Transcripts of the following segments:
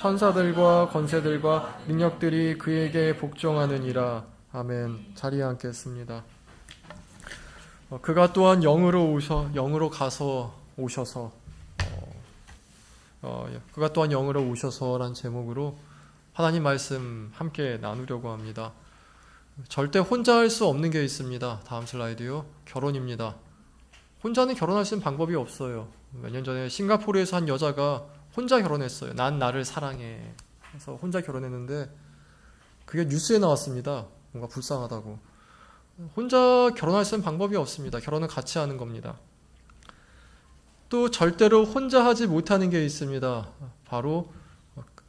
천사들과 권세들과 능력들이 그에게 복종하느니라. 아멘. 자리에 앉겠습니다. 그가 또한 영으로 가서 오셔서 그가 또한 영으로 오셔서란 제목으로 하나님 말씀 함께 나누려고 합니다. 절대 혼자 할 수 없는 게 있습니다. 다음 슬라이드요. 결혼입니다. 혼자는 결혼할 수 있는 방법이 없어요. 몇 년 전에 싱가포르에서 한 여자가 혼자 결혼했어요. 난 나를 사랑해. 그래서 혼자 결혼했는데 그게 뉴스에 나왔습니다. 뭔가 불쌍하다고. 혼자 결혼할 수 있는 방법이 없습니다. 결혼은 같이 하는 겁니다. 또 절대로 혼자 하지 못하는 게 있습니다. 바로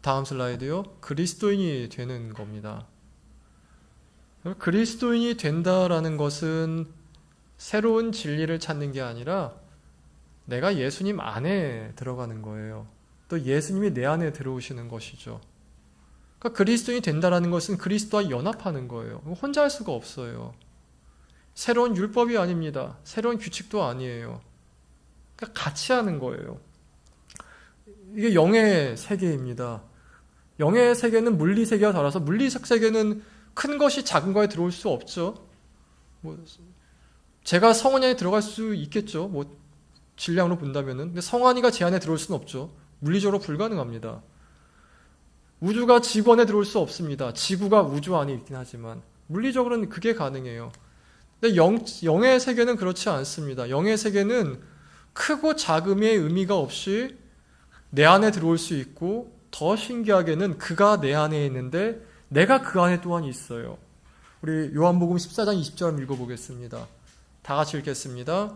다음 슬라이드요. 그리스도인이 되는 겁니다. 그리스도인이 된다라는 것은 새로운 진리를 찾는 게 아니라 내가 예수님 안에 들어가는 거예요. 또 예수님이 내 안에 들어오시는 것이죠. 그러니까 그리스도인이 된다라는 것은 그리스도와 연합하는 거예요. 혼자 할 수가 없어요. 새로운 율법이 아닙니다. 새로운 규칙도 아니에요. 그러니까 같이 하는 거예요. 이게 영의 세계입니다. 영의 세계는 물리 세계와 달라서 물리적 세계는 큰 것이 작은 거에 들어올 수 없죠. 제가 성원이 안에 들어갈 수 있겠죠. 질량으로 본다면은. 근데 성환이가 제 안에 들어올 수는 없죠. 물리적으로 불가능합니다. 우주가 지구 안에 들어올 수 없습니다. 지구가 우주 안에 있긴 하지만 물리적으로는 그게 가능해요. 근데 영의 세계는 그렇지 않습니다. 영의 세계는 크고 작음의 의미가 없이 내 안에 들어올 수 있고 더 신기하게는 그가 내 안에 있는데 내가 그 안에 또한 있어요. 우리 요한복음 14장 20절 읽어보겠습니다. 다 같이 읽겠습니다.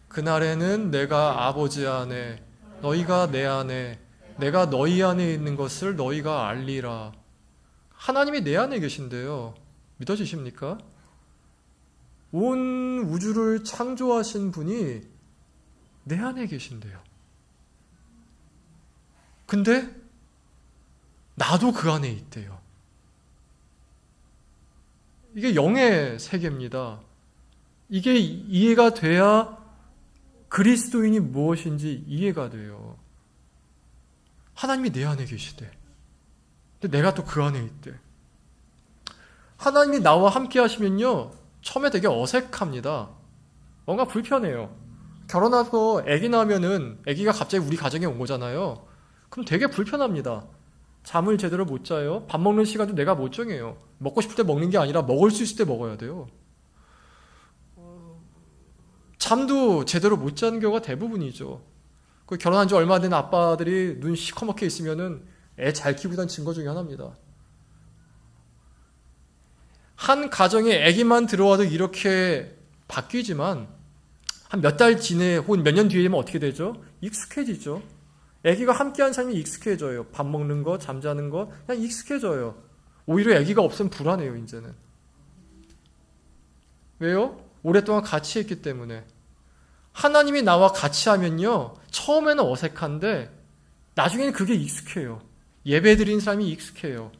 그날에는 내가 아버지 안에 너희가 내 안에 내가 너희 안에 있는 것을 너희가 알리라. 하나님이 내 안에 계신데요. 믿어지십니까? 온 우주를 창조하신 분이 내 안에 계신데요. 근데 나도 그 안에 있대요. 이게 영의 세계입니다. 이게 이해가 돼야 그리스도인이 무엇인지 이해가 돼요. 하나님이 내 안에 계시대. 근데 내가 또 그 안에 있대. 하나님이 나와 함께 하시면요, 처음에 되게 어색합니다. 뭔가 불편해요. 결혼하고 아기 낳으면은 아기가 갑자기 우리 가정에 온 거잖아요. 그럼 되게 불편합니다. 잠을 제대로 못 자요. 밥 먹는 시간도 내가 못 정해요. 먹고 싶을 때 먹는 게 아니라 먹을 수 있을 때 먹어야 돼요. 잠도 제대로 못 자는 경우가 대부분이죠. 그 결혼한 지 얼마 된 아빠들이 눈 시커멓게 있으면은 애 잘 키우고 있다는 증거 중에 하나입니다. 한 가정에 아기만 들어와도 이렇게 바뀌지만 한 몇 달 지내 혹은 몇 년 뒤에 되면 어떻게 되죠? 익숙해지죠. 아기가 함께하는 삶이 익숙해져요. 밥 먹는 거, 잠자는 거 그냥 익숙해져요. 오히려 아기가 없으면 불안해요. 이제는. 왜요? 오랫동안 같이 했기 때문에. 하나님이 나와 같이 하면요, 처음에는 어색한데 나중에는 그게 익숙해요. 예배 드리는 사람이 익숙해요.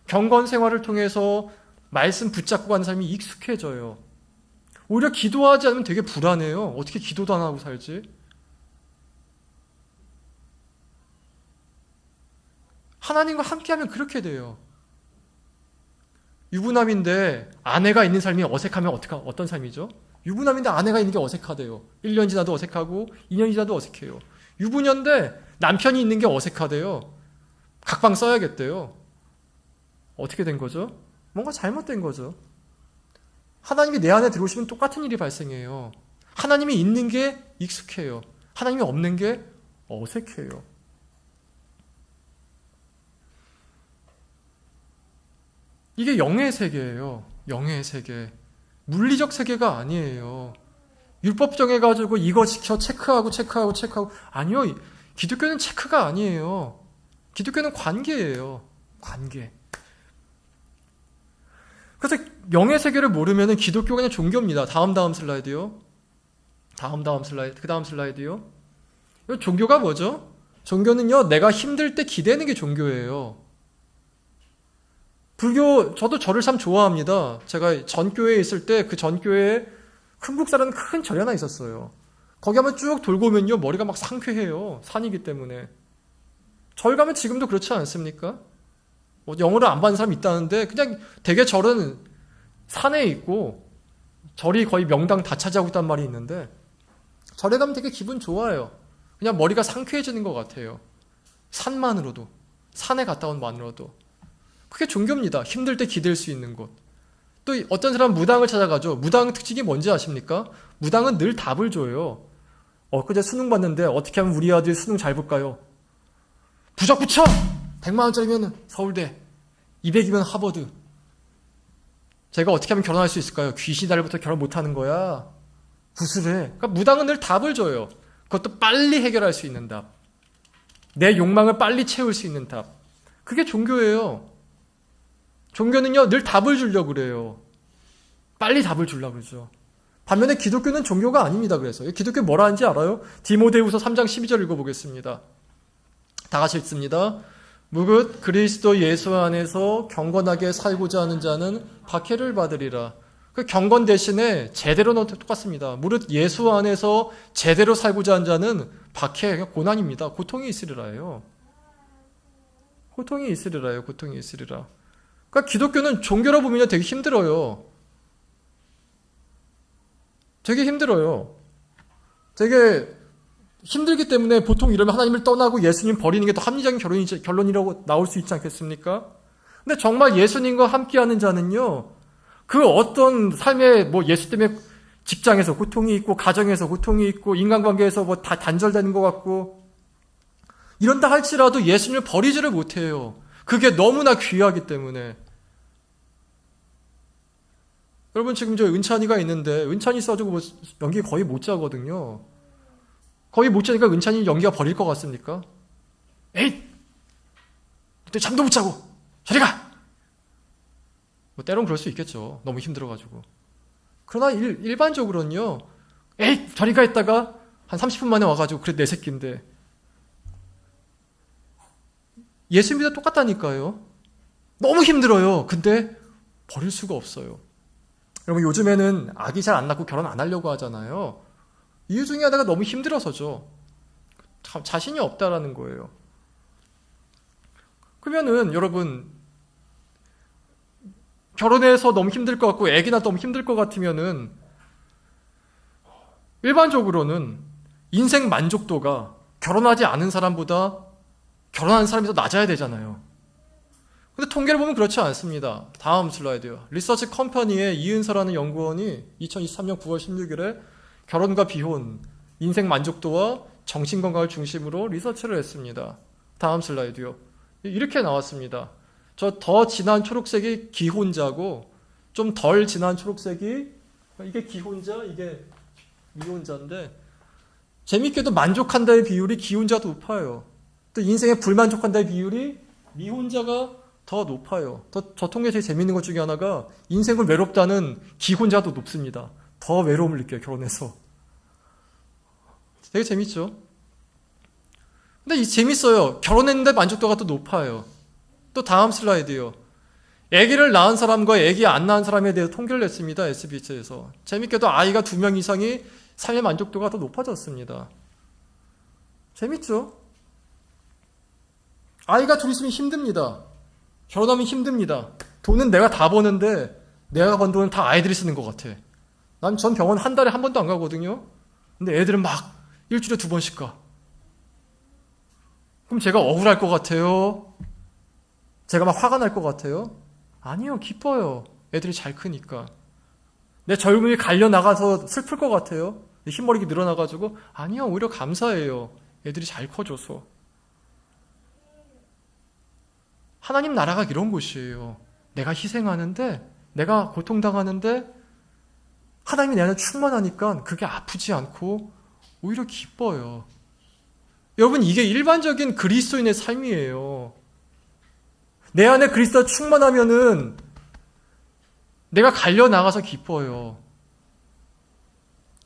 경건 생활을 통해서 말씀 붙잡고 가는 사람이 익숙해져요. 오히려 기도하지 않으면 되게 불안해요. 어떻게 기도도 안 하고 살지? 하나님과 함께하면 그렇게 돼요. 유부남인데 아내가 있는 삶이 어색하면 어떤 삶이죠? 유부남인데 아내가 있는 게 어색하대요. 1년 지나도 어색하고 2년 지나도 어색해요. 유부녀인데 남편이 있는 게 어색하대요. 각방 써야겠대요. 어떻게 된 거죠? 뭔가 잘못된 거죠. 하나님이 내 안에 들어오시면 똑같은 일이 발생해요. 하나님이 있는 게 익숙해요. 하나님이 없는 게 어색해요. 이게 영의 세계예요. 영의 세계. 물리적 세계가 아니에요. 율법 정해가지고 이거 지켜 체크하고. 아니요. 기독교는 체크가 아니에요. 기독교는 관계예요. 관계. 그래서 영의 세계를 모르면 기독교가 그냥 종교입니다. 다음 슬라이드요. 그 다음 슬라이드요. 종교가 뭐죠? 종교는요, 내가 힘들 때 기대는 게 종교예요. 불교, 저도 절을 참 좋아합니다. 제가 전교회에 있을 때 그 전교회에 흥국사라는 큰 절이 하나 있었어요. 거기 한번 쭉 돌고 오면요, 머리가 막 상쾌해요. 산이기 때문에. 절 가면 지금도 그렇지 않습니까? 뭐 영어를 안 받는 사람이 있다는데 그냥 대개 절은 산에 있고 절이 거의 명당 다 차지하고 있단 말이 있는데 절에 가면 되게 기분 좋아요. 그냥 머리가 상쾌해지는 것 같아요. 산만으로도, 산에 갔다 온 만으로도. 그게 종교입니다. 힘들 때 기댈 수 있는 곳. 또 어떤 사람은 무당을 찾아가죠. 무당 특징이 뭔지 아십니까? 무당은 늘 답을 줘요. 엊그제 수능 봤는데 어떻게 하면 우리 아들 수능 잘 볼까요? 부적 붙여! 100만 원짜리면 서울대, 200이면 하버드. 제가 어떻게 하면 결혼할 수 있을까요? 귀신 달부터 결혼 못하는 거야. 구슬해. 그러니까 무당은 늘 답을 줘요. 그것도 빨리 해결할 수 있는 답. 내 욕망을 빨리 채울 수 있는 답. 그게 종교예요. 종교는요, 늘 답을 주려고 그래요. 빨리 답을 주려고 그러죠. 반면에 기독교는 종교가 아닙니다. 그래서 기독교 뭐라 하는지 알아요? 디모데후서 3장 12절 읽어보겠습니다. 다 같이 읽습니다. 무릇 그리스도 예수 안에서 경건하게 살고자 하는 자는 박해를 받으리라. 그 경건 대신에 제대로는 똑같습니다. 무릇 예수 안에서 제대로 살고자 하는 자는 박해, 고난입니다. 고통이 있으리라예요. 고통이 있으리라요. 고통이 있으리라. 그러니까 기독교는 종교로 보면 되게 힘들어요. 되게 힘들어요. 되게 힘들기 때문에 보통 이러면 하나님을 떠나고 예수님 버리는 게 더 합리적인 결론이라고 나올 수 있지 않겠습니까? 근데 정말 예수님과 함께하는 자는요, 그 어떤 삶에 뭐 예수 때문에 직장에서 고통이 있고, 가정에서 고통이 있고, 인간관계에서 뭐 다 단절되는 것 같고, 이런다 할지라도 예수님을 버리지를 못해요. 그게 너무나 귀하기 때문에. 여러분 지금 저 은찬이가 있는데 은찬이 써주고 연기 거의 못 자거든요. 거의 못 자니까 은찬이 연기가 버릴 것 같습니까? 에잇! 그때 잠도 못 자고 저리 가! 뭐 때론 그럴 수 있겠죠. 너무 힘들어가지고. 그러나 일반적으로는요. 에잇! 저리 가 있다가 한 30분 만에 와가지고 그래 내 새끼인데. 예수님이랑 똑같다니까요. 너무 힘들어요. 근데 버릴 수가 없어요. 여러분 요즘에는 아기 잘 안 낳고 결혼 안 하려고 하잖아요. 이유 중에 하나가 너무 힘들어서죠. 자신이 없다라는 거예요. 그러면은 여러분 결혼해서 너무 힘들 것 같고 아기 낳아도 너무 힘들 것 같으면은 일반적으로는 인생 만족도가 결혼하지 않은 사람보다 결혼한 사람이 더 낮아야 되잖아요. 근데 통계를 보면 그렇지 않습니다. 다음 슬라이드요. 리서치 컴퍼니의 이은서라는 연구원이 2023년 9월 16일에 결혼과 비혼, 인생 만족도와 정신건강을 중심으로 리서치를 했습니다. 다음 슬라이드요. 이렇게 나왔습니다. 저 더 진한 초록색이 기혼자고 좀 덜 진한 초록색이 이게 기혼자, 이게 미혼자인데 재밌게도 만족한다의 비율이 기혼자가 높아요. 또 인생에 불만족한다의 비율이 미혼자가 더 높아요. 저 통계 제일 재밌는 것 중에 하나가 인생을 외롭다는 기혼자도 높습니다. 더 외로움을 느껴요, 결혼해서. 되게 재밌죠? 근데 재밌어요. 결혼했는데 만족도가 더 높아요. 또 다음 슬라이드요. 아기를 낳은 사람과 아기 안 낳은 사람에 대해서 통계를 냈습니다. SBS에서. 재밌게도 아이가 2명 이상이 삶의 만족도가 더 높아졌습니다. 재밌죠? 아이가 둘 있으면 힘듭니다. 결혼하면 힘듭니다. 돈은 내가 다 버는데 내가 번 돈은 다 아이들이 쓰는 것 같아. 전 병원 한 달에 한 번도 안 가거든요. 근데 애들은 막 일주일에 2번씩 가. 그럼 제가 억울할 것 같아요? 제가 막 화가 날 것 같아요? 아니요, 기뻐요. 애들이 잘 크니까. 내 젊음이 갈려나가서 슬플 것 같아요? 흰머리가 늘어나가지고? 아니요, 오히려 감사해요. 애들이 잘 커줘서. 하나님 나라가 이런 곳이에요. 내가 희생하는데, 내가 고통당하는데, 하나님이 내 안에 충만하니까 그게 아프지 않고 오히려 기뻐요. 여러분, 이게 일반적인 그리스도인의 삶이에요. 내 안에 그리스도가 충만하면은 내가 갈려나가서 기뻐요.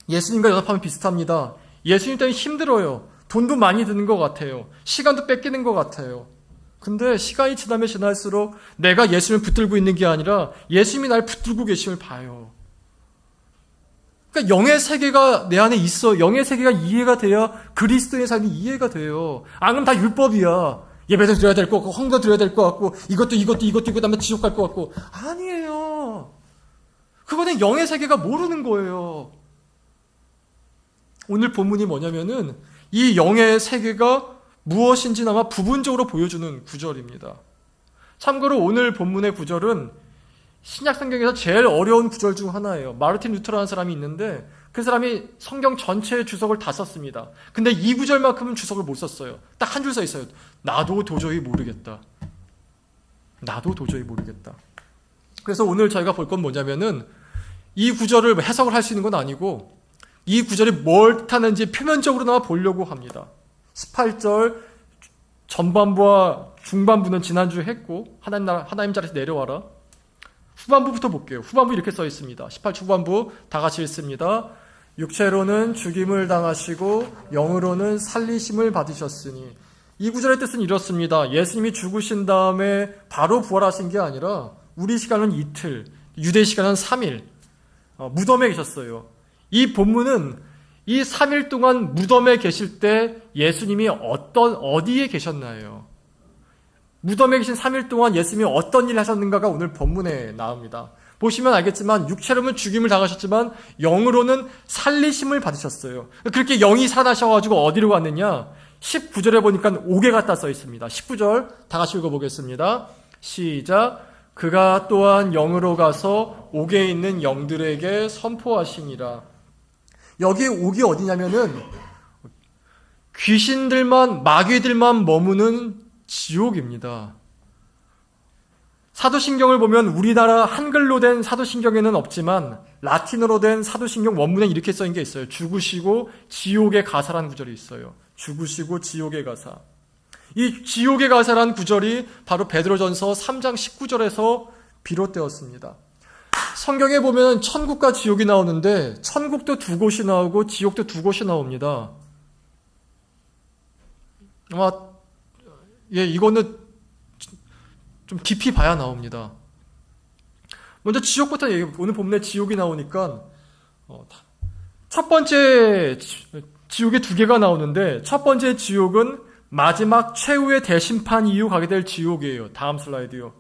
예수님과 연합하면 비슷합니다. 예수님 때문에 힘들어요. 돈도 많이 드는 것 같아요. 시간도 뺏기는 것 같아요. 근데 시간이 지나면 지날수록 내가 예수님을 붙들고 있는 게 아니라 예수님이 날 붙들고 계심을 봐요. 그러니까 영의 세계가 내 안에 있어. 영의 세계가 이해가 돼야 그리스도의 삶이 이해가 돼요. 안 그럼 다 율법이야. 예배도 드려야 될 것 같고 헌금도 드려야 될 것 같고 이것도 그다음에 지옥 갈 것 같고 아니에요. 그거는 영의 세계가 모르는 거예요. 오늘 본문이 뭐냐면은 이 영의 세계가 무엇인지 아마 부분적으로 보여주는 구절입니다. 참고로 오늘 본문의 구절은 신약 성경에서 제일 어려운 구절 중 하나예요. 마르틴 루터라는 사람이 있는데 그 사람이 성경 전체의 주석을 다 썼습니다. 근데 이 구절만큼은 주석을 못 썼어요. 딱 한 줄 써 있어요. 나도 도저히 모르겠다. 나도 도저히 모르겠다. 그래서 오늘 저희가 볼 건 뭐냐면은 이 구절을 해석을 할 수 있는 건 아니고 이 구절이 뭘 뜻하는지 표면적으로나마 보려고 합니다. 18절 전반부와 중반부는 지난주에 했고 하나님 자리에서 내려와라. 후반부부터 볼게요. 후반부 이렇게 써 있습니다. 18절 후반부 다 같이 읽습니다. 육체로는 죽임을 당하시고 영으로는 살리심을 받으셨으니 이 구절의 뜻은 이렇습니다. 예수님이 죽으신 다음에 바로 부활하신 게 아니라 우리 시간은 이틀, 유대 시간은 3일 무덤에 계셨어요. 이 본문은 이 3일 동안 무덤에 계실 때 예수님이 어디에 계셨나요? 무덤에 계신 3일 동안 예수님이 어떤 일을 하셨는가가 오늘 본문에 나옵니다. 보시면 알겠지만 육체로는 죽임을 당하셨지만 영으로는 살리심을 받으셨어요. 그렇게 영이 살아나셔가지고 어디로 갔느냐? 19절에 보니까 옥에 갔다 써 있습니다. 19절 다 같이 읽어보겠습니다. 시작. 그가 또한 영으로 가서 옥에 있는 영들에게 선포하시니라. 여기 옥이 어디냐면은 귀신들만 마귀들만 머무는 지옥입니다. 사도신경을 보면 우리나라 한글로 된 사도신경에는 없지만 라틴어로 된 사도신경 원문에 이렇게 써있는 게 있어요. 죽으시고 지옥에 가사라는 구절이 있어요. 죽으시고 지옥에 가사. 이 지옥에 가사라는 구절이 바로 베드로전서 3장 19절에서 비롯되었습니다. 성경에 보면 천국과 지옥이 나오는데 천국도 두 곳이 나오고 지옥도 두 곳이 나옵니다. 이거는 좀 깊이 봐야 나옵니다. 먼저 지옥부터 오늘 본문에 지옥이 나오니까 첫 번째 지옥에 두 개가 나오는데 첫 번째 지옥은 마지막 최후의 대심판 이후 가게 될 지옥이에요. 다음 슬라이드요.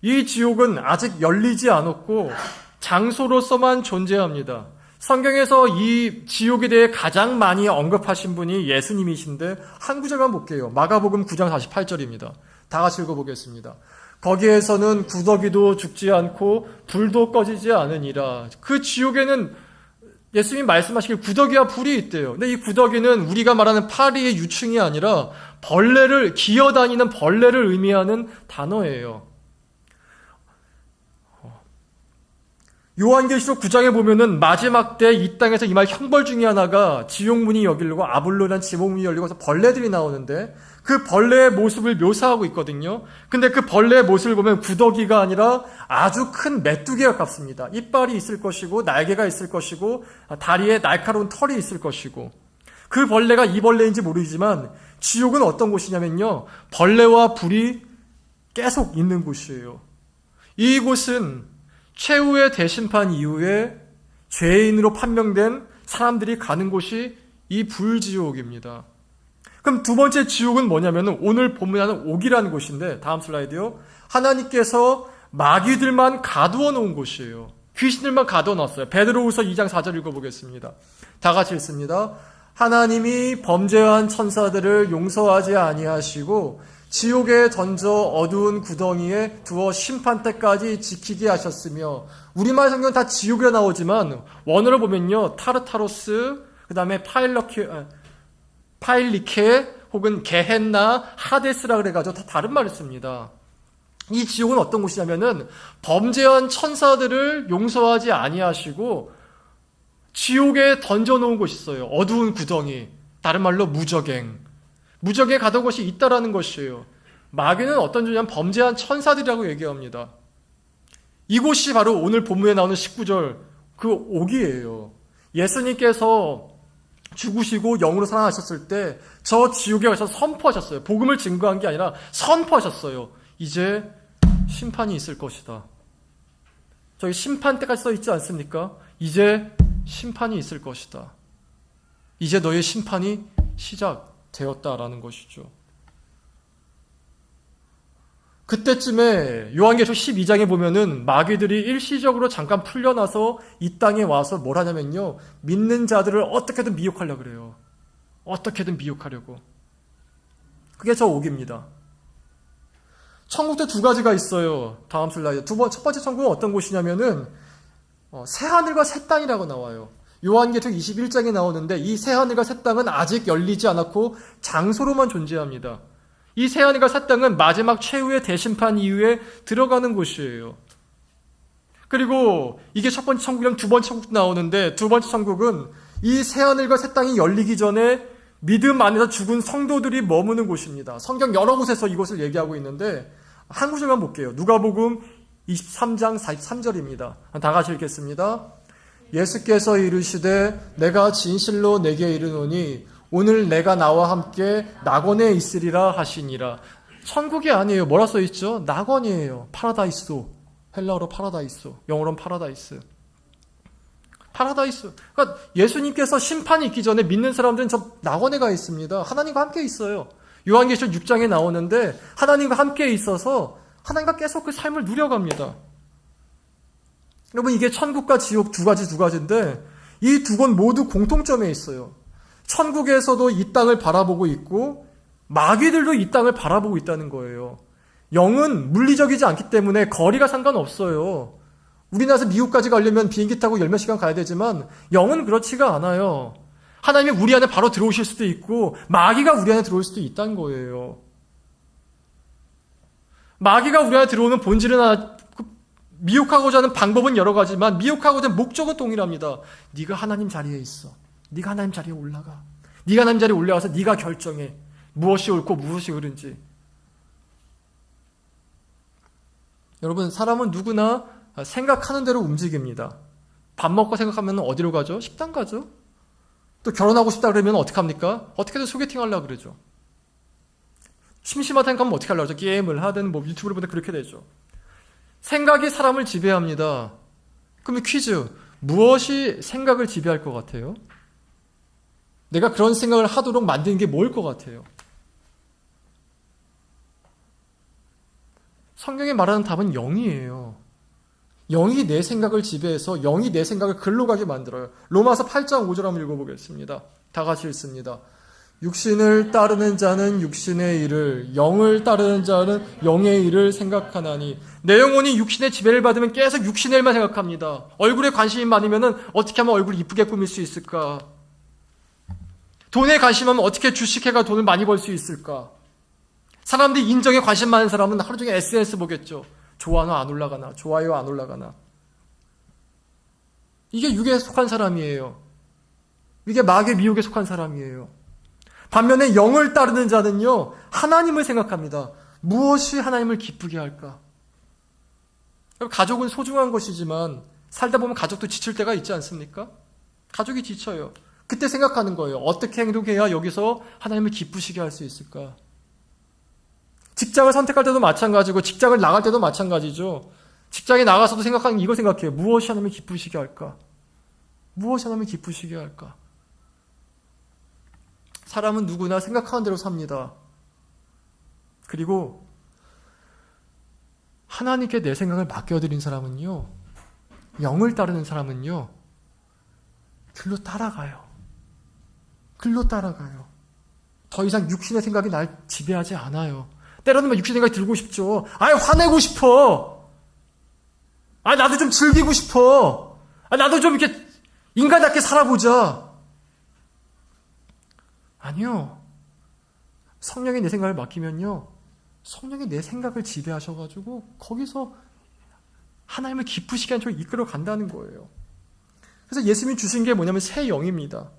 이 지옥은 아직 열리지 않았고 장소로서만 존재합니다. 성경에서 이 지옥에 대해 가장 많이 언급하신 분이 예수님이신데 한 구절만 볼게요. 마가복음 9장 48절입니다. 다 같이 읽어보겠습니다. 거기에서는 구더기도 죽지 않고 불도 꺼지지 않으니라. 그 지옥에는 예수님이 말씀하시길 구더기와 불이 있대요. 근데 이 구더기는 우리가 말하는 파리의 유충이 아니라 기어다니는 벌레를 의미하는 단어예요. 요한계시록 9장에 보면은 마지막 때 이 땅에서 임할 형벌 중에 하나가 지옥문이 열리고 아블론이라는 지옥문이 열리고 해서 벌레들이 나오는데 그 벌레의 모습을 묘사하고 있거든요. 근데 그 벌레의 모습을 보면 구더기가 아니라 아주 큰 메뚜기에 가깝습니다. 이빨이 있을 것이고 날개가 있을 것이고 다리에 날카로운 털이 있을 것이고 그 벌레가 이 벌레인지 모르지만 지옥은 어떤 곳이냐면요. 벌레와 불이 계속 있는 곳이에요. 이곳은 최후의 대심판 이후에 죄인으로 판명된 사람들이 가는 곳이 이 불지옥입니다. 그럼 두 번째 지옥은 뭐냐면 오늘 본문에 하는 옥이라는 곳인데 다음 슬라이드요. 하나님께서 마귀들만 가두어 놓은 곳이에요. 귀신들만 가두어 놨어요. 베드로후서 2장 4절 읽어보겠습니다. 다 같이 읽습니다. 하나님이 범죄한 천사들을 용서하지 아니하시고 지옥에 던져 어두운 구덩이에 두어 심판 때까지 지키게 하셨으며 우리말 성경은 다 지옥이라 나오지만 원어를 보면요. 타르타로스 그 다음에 파일리케 혹은 게헨나 하데스라 그래가지고 다 다른 말을 씁니다. 이 지옥은 어떤 곳이냐면은 범죄한 천사들을 용서하지 아니하시고 지옥에 던져놓은 곳이 있어요. 어두운 구덩이. 다른 말로 무적에 가던 곳이 있다라는 것이에요. 마귀는 어떤 존재냐면 범죄한 천사들이라고 얘기합니다. 이곳이 바로 오늘 본문에 나오는 19절 그 옥이에요. 예수님께서 죽으시고 영으로 살아나셨을 때 저 지옥에 가서 선포하셨어요. 복음을 증거한 게 아니라 선포하셨어요. 이제 심판이 있을 것이다. 저기 심판 때까지 써 있지 않습니까? 이제 심판이 있을 것이다. 이제 너의 심판이 시작되었다라는 것이죠. 그때쯤에 요한계시록 12장에 보면은 마귀들이 일시적으로 잠깐 풀려나서 이 땅에 와서 뭘 하냐면요. 믿는 자들을 어떻게든 미혹하려고 그래요. 어떻게든 미혹하려고. 그게 저 옥입니다. 천국도 두 가지가 있어요. 다음 슬라이드. 첫 번째 천국은 어떤 곳이냐면은 새 하늘과 새 땅이라고 나와요. 요한계시록 21장에 나오는데 이 새 하늘과 새 땅은 아직 열리지 않았고 장소로만 존재합니다. 이 새 하늘과 새 땅은 마지막 최후의 대심판 이후에 들어가는 곳이에요. 그리고 이게 첫 번째 천국이랑 두 번째 천국도 나오는데 두 번째 천국은 이 새 하늘과 새 땅이 열리기 전에 믿음 안에서 죽은 성도들이 머무는 곳입니다. 성경 여러 곳에서 이곳을 얘기하고 있는데 한 구절만 볼게요. 누가복음 23장 43절입니다. 다 같이 읽겠습니다. 예수께서 이르시되 내가 진실로 내게 이르노니 오늘 내가 나와 함께 낙원에 있으리라 하시니라. 천국이 아니에요. 뭐라 써있죠? 낙원이에요. 파라다이소. 헬라어로 파라다이소. 영어로는 파라다이스. 파라다이스. 그러니까 예수님께서 심판이 있기 전에 믿는 사람들은 저 낙원에 가 있습니다. 하나님과 함께 있어요. 요한계시록 6장에 나오는데 하나님과 함께 있어서 하나님과 계속 그 삶을 누려갑니다. 여러분 이게 천국과 지옥 두 가지인데 이 두 곳 모두 공통점에 있어요. 천국에서도 이 땅을 바라보고 있고 마귀들도 이 땅을 바라보고 있다는 거예요. 영은 물리적이지 않기 때문에 거리가 상관없어요. 우리나라에서 미국까지 가려면 비행기 타고 열몇 시간 가야 되지만 영은 그렇지가 않아요. 하나님이 우리 안에 바로 들어오실 수도 있고 마귀가 우리 안에 들어올 수도 있다는 거예요. 마귀가 우리 안에 들어오는 본질은 미혹하고자 하는 방법은 여러 가지만 미혹하고자 하는 목적은 동일합니다. 네가 하나님 자리에 있어. 네가 하나님 자리에 올라가. 네가 하나님 자리에 올라가서 네가 결정해. 무엇이 옳고 무엇이 옳은지. 여러분 사람은 누구나 생각하는 대로 움직입니다. 밥 먹고 생각하면 어디로 가죠? 식당 가죠. 또 결혼하고 싶다 그러면 어떡합니까? 어떻게든 소개팅 하려고 그러죠. 심심하다 생각하면 어떻게 하려고 하죠? 게임을 하든 뭐 유튜브를 보든 그렇게 되죠. 생각이 사람을 지배합니다. 그러면 퀴즈. 무엇이 생각을 지배할 것 같아요? 내가 그런 생각을 하도록 만드는 게 뭘 것 같아요? 성경이 말하는 답은 영이에요. 영이 내 생각을 지배해서 영이 내 생각을 글로 가게 만들어요. 로마서 8장 5절 한번 읽어보겠습니다. 다 같이 읽습니다. 육신을 따르는 자는 육신의 일을, 영을 따르는 자는 영의 일을 생각하나니. 내 영혼이 육신의 지배를 받으면 계속 육신의 일만 생각합니다. 얼굴에 관심이 많으면 어떻게 하면 얼굴을 이쁘게 꾸밀 수 있을까? 돈에 관심하면 어떻게 주식해가 돈을 많이 벌 수 있을까? 사람들이 인정에 관심 많은 사람은 하루 종일 SNS 보겠죠. 좋아요 안 올라가나? 좋아요 안 올라가나? 이게 육에 속한 사람이에요. 이게 마귀의 미혹에 속한 사람이에요. 반면에 영을 따르는 자는요, 하나님을 생각합니다. 무엇이 하나님을 기쁘게 할까? 가족은 소중한 것이지만 살다 보면 가족도 지칠 때가 있지 않습니까? 가족이 지쳐요. 그때 생각하는 거예요. 어떻게 행동해야 여기서 하나님을 기쁘시게 할 수 있을까? 직장을 선택할 때도 마찬가지고 직장을 나갈 때도 마찬가지죠. 직장에 나가서도 생각하는 이거 생각해요. 무엇이 하나님을 기쁘시게 할까? 무엇이 하나님을 기쁘시게 할까? 사람은 누구나 생각하는 대로 삽니다. 그리고 하나님께 내 생각을 맡겨드린 사람은요, 영을 따르는 사람은요, 글로 따라가요. 글로 따라가요. 더 이상 육신의 생각이 날 지배하지 않아요. 때로는 막 육신의 생각이 들고 싶죠. 화내고 싶어. 나도 좀 즐기고 싶어. 나도 좀 이렇게 인간답게 살아보자. 아니요. 성령이 내 생각을 맡기면요, 성령이 내 생각을 지배하셔가지고 거기서 하나님을 기쁘시게 한 쪽으로 이끌어 간다는 거예요. 그래서 예수님이 주신 게 뭐냐면 새 영입니다.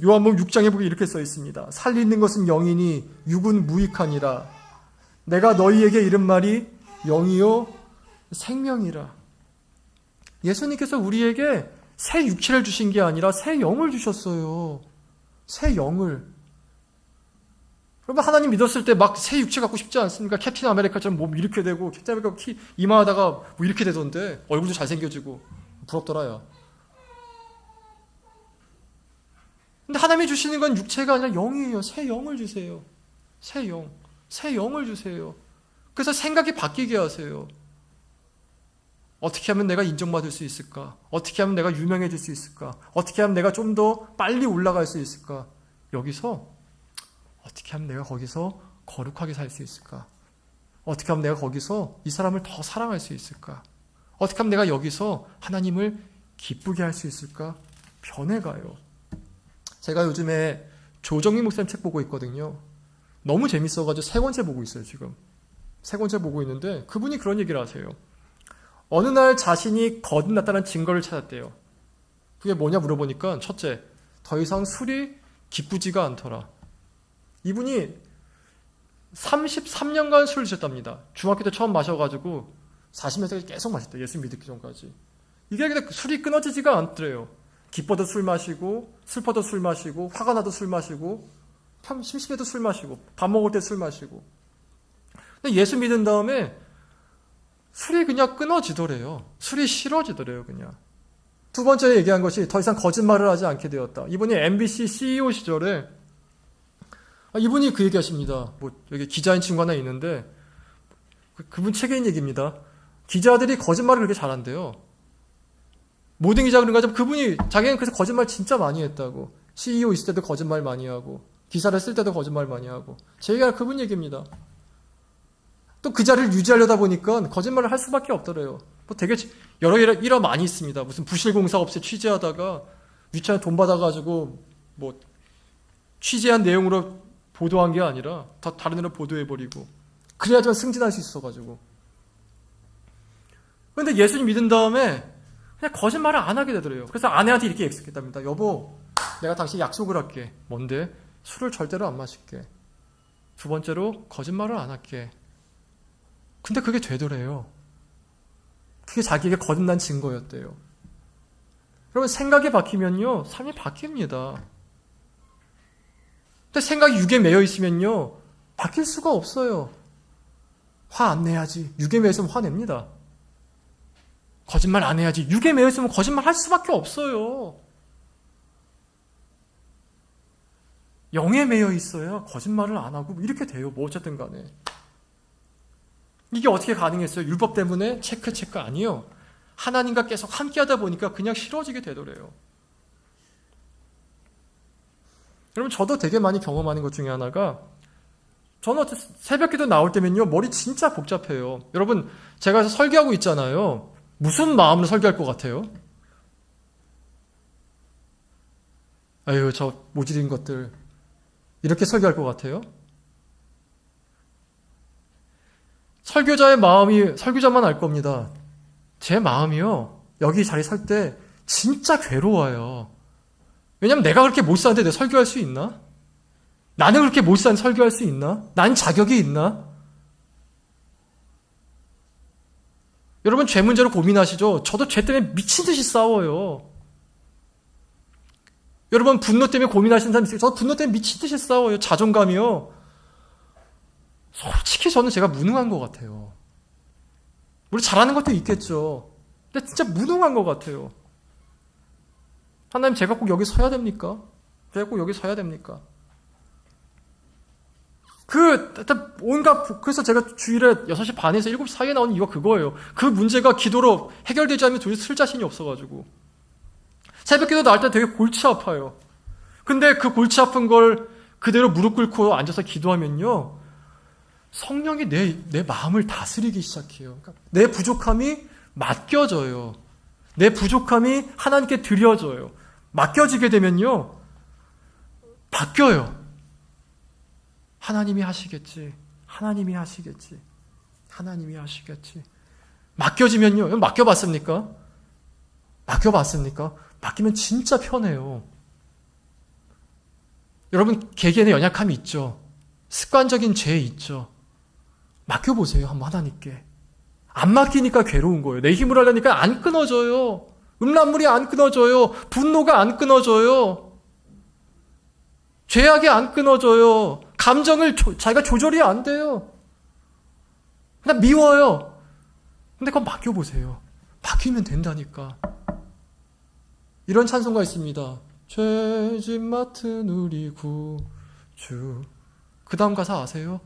요한복음 6장에 보기 이렇게 써 있습니다. 살리는 것은 영이니 육은 무익하니라. 내가 너희에게 이른 말이 영이요 생명이라. 예수님께서 우리에게 새 육체를 주신 게 아니라 새 영을 주셨어요. 새 영을. 여러분 하나님 믿었을 때 막 새 육체 갖고 싶지 않습니까? 캡틴 아메리카처럼 몸 이렇게 되고 캡틴 아메리카 키 이마하다가 뭐 이렇게 되던데 얼굴도 잘생겨지고 부럽더라 야. 근데 하나님이 주시는 건 육체가 아니라 영이에요. 새 영을 주세요. 새 영. 새 영을 주세요. 그래서 생각이 바뀌게 하세요. 어떻게 하면 내가 인정받을 수 있을까? 어떻게 하면 내가 유명해질 수 있을까? 어떻게 하면 내가 좀 더 빨리 올라갈 수 있을까? 여기서 어떻게 하면 내가 거기서 거룩하게 살 수 있을까? 어떻게 하면 내가 거기서 이 사람을 더 사랑할 수 있을까? 어떻게 하면 내가 여기서 하나님을 기쁘게 할 수 있을까? 변해가요. 제가 요즘에 조정민 목사님 책 보고 있거든요. 너무 재밌어가지고 세 권째 보고 있어요, 지금. 세 권째 보고 있는데 그분이 그런 얘기를 하세요. 어느 날 자신이 거듭났다는 증거를 찾았대요. 그게 뭐냐 물어보니까 첫째, 더 이상 술이 기쁘지가 않더라. 이분이 33년간 술을 드셨답니다. 중학교 때 처음 마셔가지고 40년 때 계속 마셨대요. 예수 믿기 전까지. 이게 근데 술이 끊어지지가 않더래요. 기뻐도 술 마시고 슬퍼도 술 마시고 화가 나도 술 마시고 심심해도 술 마시고 밥 먹을 때 술 마시고. 근데 예수 믿은 다음에 술이 그냥 끊어지더래요. 술이 싫어지더래요, 그냥. 두 번째 얘기한 것이 더 이상 거짓말을 하지 않게 되었다. 이분이 MBC CEO 시절에 이분이 그 얘기 하십니다. 여기 기자인 친구 하나 있는데 그분 책에 있는 얘기입니다. 기자들이 거짓말을 그렇게 잘한대요. 모든 기자가 그런가 하면 그분이 자기는 그래서 거짓말 진짜 많이 했다고. CEO 있을 때도 거짓말 많이 하고 기사를 쓸 때도 거짓말 많이 하고. 제 얘기가 그분 얘기입니다. 또 그 자리를 유지하려다 보니까 거짓말을 할 수밖에 없더래요. 되게 여러 일화 많이 있습니다. 무슨 부실공사업체 취재하다가 유치원 돈 받아가지고 취재한 내용으로 보도한 게 아니라 다른 애로 보도해버리고 그래야지만 승진할 수 있어가지고. 그런데 예수님 믿은 다음에 그냥 거짓말을 안 하게 되더래요. 그래서 아내한테 이렇게 약속했답니다. 여보, 내가 당신 약속을 할게. 뭔데? 술을 절대로 안 마실게. 두 번째로 거짓말을 안 할게. 근데 그게 되더래요. 그게 자기에게 거듭난 증거였대요. 여러분, 생각이 바뀌면요, 삶이 바뀝니다. 근데 생각이 육에 매여 있으면요, 바뀔 수가 없어요. 화 안 내야지. 육에 매여 있으면 화냅니다. 거짓말 안 해야지. 육에 매여 있으면 거짓말 할 수밖에 없어요. 영에 매여 있어야 거짓말을 안 하고 이렇게 돼요. 어쨌든 간에. 이게 어떻게 가능했어요? 율법 때문에? 체크 아니요. 하나님과 계속 함께 하다 보니까 그냥 싫어지게 되더래요. 여러분, 저도 되게 많이 경험하는 것 중에 하나가, 저는 새벽기도 나올 때면요, 머리 진짜 복잡해요. 여러분, 제가 설교하고 있잖아요. 무슨 마음으로 설교할 것 같아요? 아유, 저 모질인 것들. 이렇게 설교할 것 같아요? 설교자의 마음이 설교자만 알 겁니다. 제 마음이요, 여기 자리 설 때 진짜 괴로워요. 왜냐면 내가 그렇게 못 사는데 내가 설교할 수 있나? 나는 그렇게 못 사는데 설교할 수 있나? 난 자격이 있나? 여러분, 죄 문제로 고민하시죠? 저도 죄 때문에 미친 듯이 싸워요. 여러분, 분노 때문에 고민하시는 사람 있어요? 저도 분노 때문에 미친 듯이 싸워요. 자존감이요. 솔직히 저는 제가 무능한 것 같아요. 우리 잘하는 것도 있겠죠. 근데 진짜 무능한 것 같아요. 하나님, 제가 꼭 여기 서야 됩니까? 제가 꼭 여기 서야 됩니까? 그래서 제가 주일에 6시 반에서 7시 사이에 나오는 이유가 그거예요. 그 문제가 기도로 해결되지 않으면 도저히 쓸 자신이 없어가지고. 새벽 기도 나올 때 되게 골치 아파요. 근데 그 골치 아픈 걸 그대로 무릎 꿇고 앉아서 기도하면요, 성령이 내 마음을 다스리기 시작해요. 그러니까 내 부족함이 맡겨져요. 내 부족함이 하나님께 드려져요. 맡겨지게 되면요, 바뀌어요. 하나님이 하시겠지. 하나님이 하시겠지. 하나님이 하시겠지. 맡겨지면요, 맡겨봤습니까? 맡겨봤습니까? 맡기면 진짜 편해요. 여러분, 개개인의 연약함이 있죠. 습관적인 죄 있죠. 맡겨보세요, 한번 하나님께. 안 맡기니까 괴로운 거예요. 내 힘으로 하려니까 안 끊어져요. 음란물이 안 끊어져요. 분노가 안 끊어져요. 죄악이 안 끊어져요. 감정을 자기가 조절이 안 돼요. 그냥 미워요. 근데 그건 맡겨보세요. 맡기면 된다니까. 이런 찬송가 있습니다. 죄짐 맡은 우리 구주. 그 다음 가사 아세요?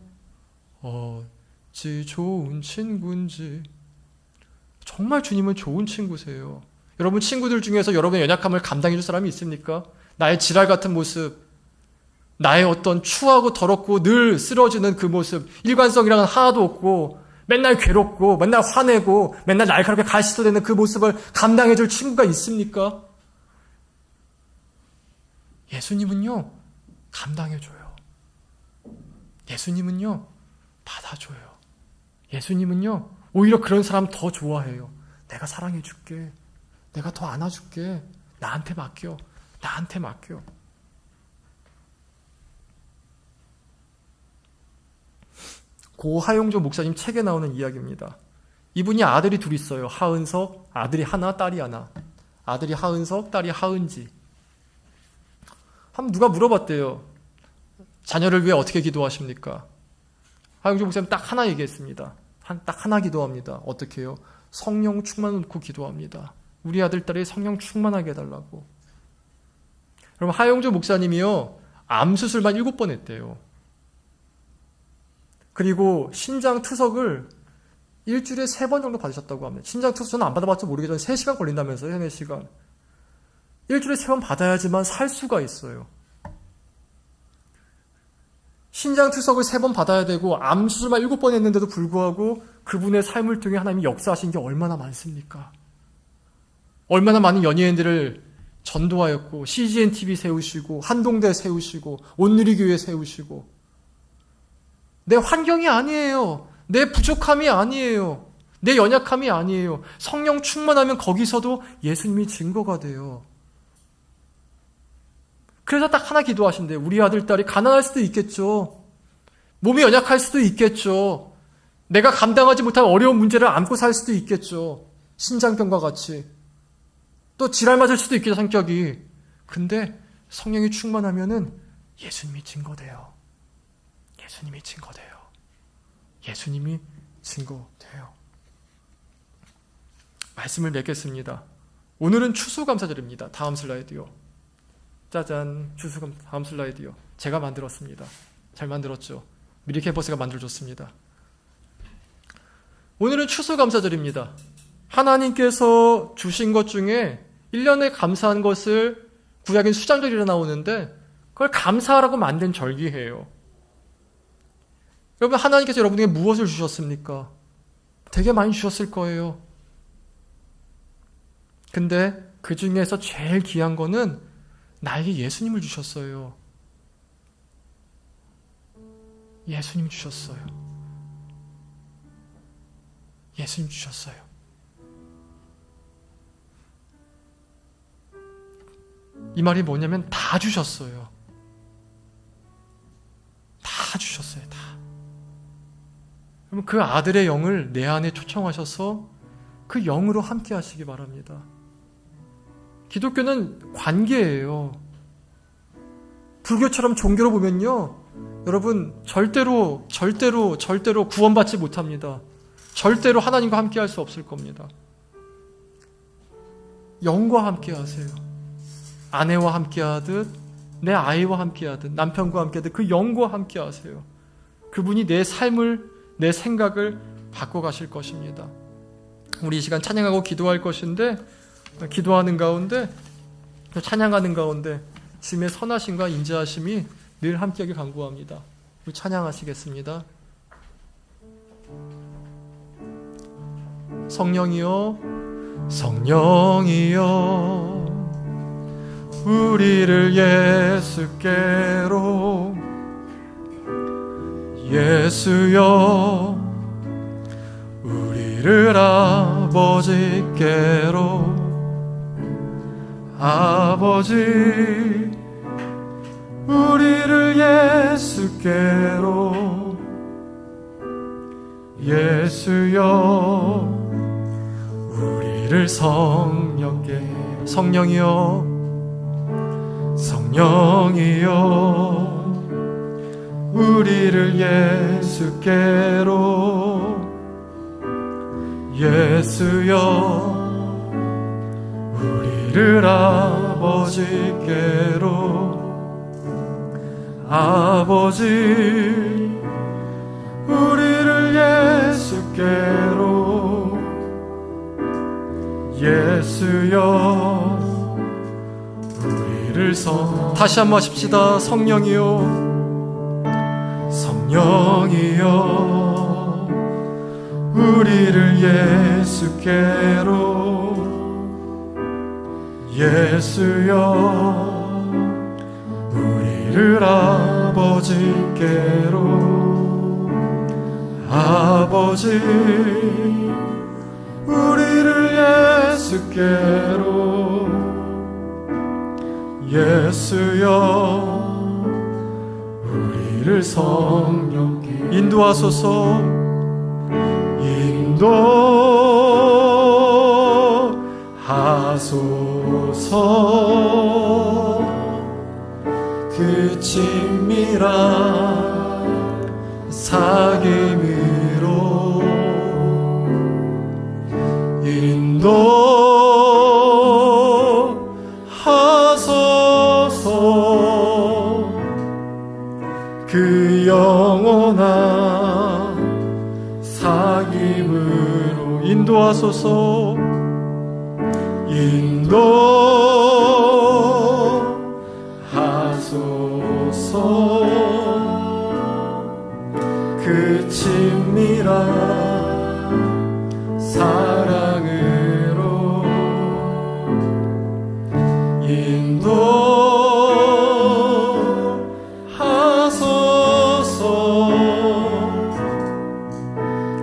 어찌 좋은 친구인지. 정말 주님은 좋은 친구세요. 여러분 친구들 중에서 여러분의 연약함을 감당해 줄 사람이 있습니까? 나의 지랄 같은 모습, 나의 어떤 추하고 더럽고 늘 쓰러지는 그 모습, 일관성이랑은 하나도 없고 맨날 괴롭고 맨날 화내고 맨날 날카롭게 가시도되는 그 모습을 감당해 줄 친구가 있습니까? 예수님은요, 감당해줘요. 예수님은요, 받아줘요. 예수님은요, 오히려 그런 사람 더 좋아해요. 내가 사랑해줄게. 내가 더 안아줄게. 나한테 맡겨. 나한테 맡겨. 고 하용조 목사님 책에 나오는 이야기입니다. 이분이 아들이 둘 있어요. 하은석, 아들이 하나, 딸이 하나. 아들이 하은석, 딸이 하은지. 한번 누가 물어봤대요. 자녀를 위해 어떻게 기도하십니까? 하용조 목사님 딱 하나 얘기했습니다. 딱 하나 기도합니다. 어떻게 해요? 성령 충만 놓고 기도합니다. 우리 아들, 딸이 성령 충만하게 해달라고. 여러분, 하용조 목사님이요, 암수술만 7번 했대요. 그리고 신장 투석을 일주일에 3번 정도 받으셨다고 합니다. 신장 투석 저는 안 받아봤죠. 모르겠지만 3시간 걸린다면서요. 3시간. 일주일에 3번 받아야지만 살 수가 있어요. 신장 투석을 3번 받아야 되고 암수술만 7번 했는데도 불구하고 그분의 삶을 통해 하나님이 역사하신 게 얼마나 많습니까? 얼마나 많은 연예인들을 전도하였고 CGN TV 세우시고 한동대 세우시고 온누리교회 세우시고. 내 환경이 아니에요. 내 부족함이 아니에요. 내 연약함이 아니에요. 성령 충만하면 거기서도 예수님이 증거가 돼요. 그래서 딱 하나 기도하신대요. 우리 아들, 딸이 가난할 수도 있겠죠. 몸이 연약할 수도 있겠죠. 내가 감당하지 못할 어려운 문제를 안고 살 수도 있겠죠. 신장병과 같이. 또 지랄 맞을 수도 있겠죠, 성격이. 근데 성령이 충만하면은 예수님이 증거돼요. 예수님이 증거돼요. 예수님이 증거돼요. 말씀을 맺겠습니다. 오늘은 추수감사절입니다. 다음 슬라이드요. 짜잔, 추수감사. 다음 슬라이드요. 제가 만들었습니다. 잘 만들었죠? 미리 캠퍼스가 만들어줬습니다. 오늘은 추수감사절입니다. 하나님께서 주신 것 중에 1년에 감사한 것을 구약인 수장절이라 나오는데 그걸 감사하라고 만든 절기예요. 여러분, 하나님께서 여러분에게 무엇을 주셨습니까? 되게 많이 주셨을 거예요. 근데 그 중에서 제일 귀한 거는 나에게 예수님을 주셨어요. 예수님 주셨어요. 예수님 주셨어요. 이 말이 뭐냐면 다 주셨어요. 다 주셨어요. 다. 그럼 그 아들의 영을 내 안에 초청하셔서 그 영으로 함께 하시기 바랍니다. 기독교는 관계예요. 불교처럼 종교로 보면요, 여러분 절대로 구원받지 못합니다. 절대로 하나님과 함께 할 수 없을 겁니다. 영과 함께 하세요. 아내와 함께 하듯, 내 아이와 함께 하듯, 남편과 함께 하듯 그 영과 함께 하세요. 그분이 내 삶을, 내 생각을 바꿔가실 것입니다. 우리 이 시간 찬양하고 기도할 것인데, 기도하는 가운데, 찬양하는 가운데 주님의 선하심과 인자하심이 늘 함께하길 간구합니다. 우리 찬양하시겠습니다. 성령이여, 성령이여, 우리를 예수께로, 예수여, 우리를 아버지께로, 아버지, 우리를 예수께로, 예수여, 우리를 성령께, 성령이여, 성령이여, 우리를 예수께로, 예수여, 우리를 아버지께로, 아버지, 우리를 예수여 우리를 다시 한번 하십시다. 성령이여 성령이여 우리를 예수께로 예수여 우리를 아버지께로 아버지 우리를 예수께로 예수여 우리를 성령께 인도하소서. 인도하소서 그 친밀한 사귐으로 인도하소서 그 영원한 사귐으로 인도하소서. 인도하소서 그 친밀한 사랑으로 인도하소서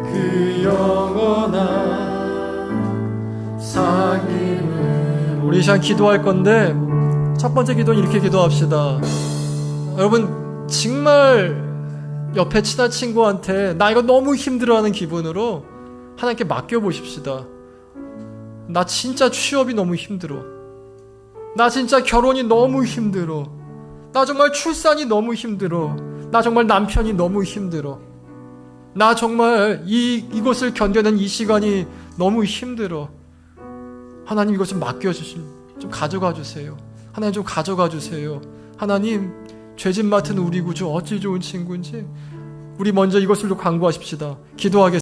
그 영원한 사귐으로 우리 이 시간 기도할 건데 첫 번째 기도는 이렇게 기도합시다. 여러분 정말 옆에 친한 친구한테 나 이거 너무 힘들어하는 기분으로 하나님께 맡겨보십시다. 나 진짜 취업이 너무 힘들어. 나 진짜 결혼이 너무 힘들어. 나 정말 출산이 너무 힘들어. 나 정말 남편이 너무 힘들어. 나 정말 이곳을 견뎌낸 이 시간이 너무 힘들어. 하나님 이것 좀 맡겨주시면 좀 가져가 주세요. 하나님 좀 가져가 주세요. 하나님 죄짓 맡은 우리 구주 어찌 좋은 친구인지 우리 먼저 이것을 좀 간구하십시다. 기도하겠습니다.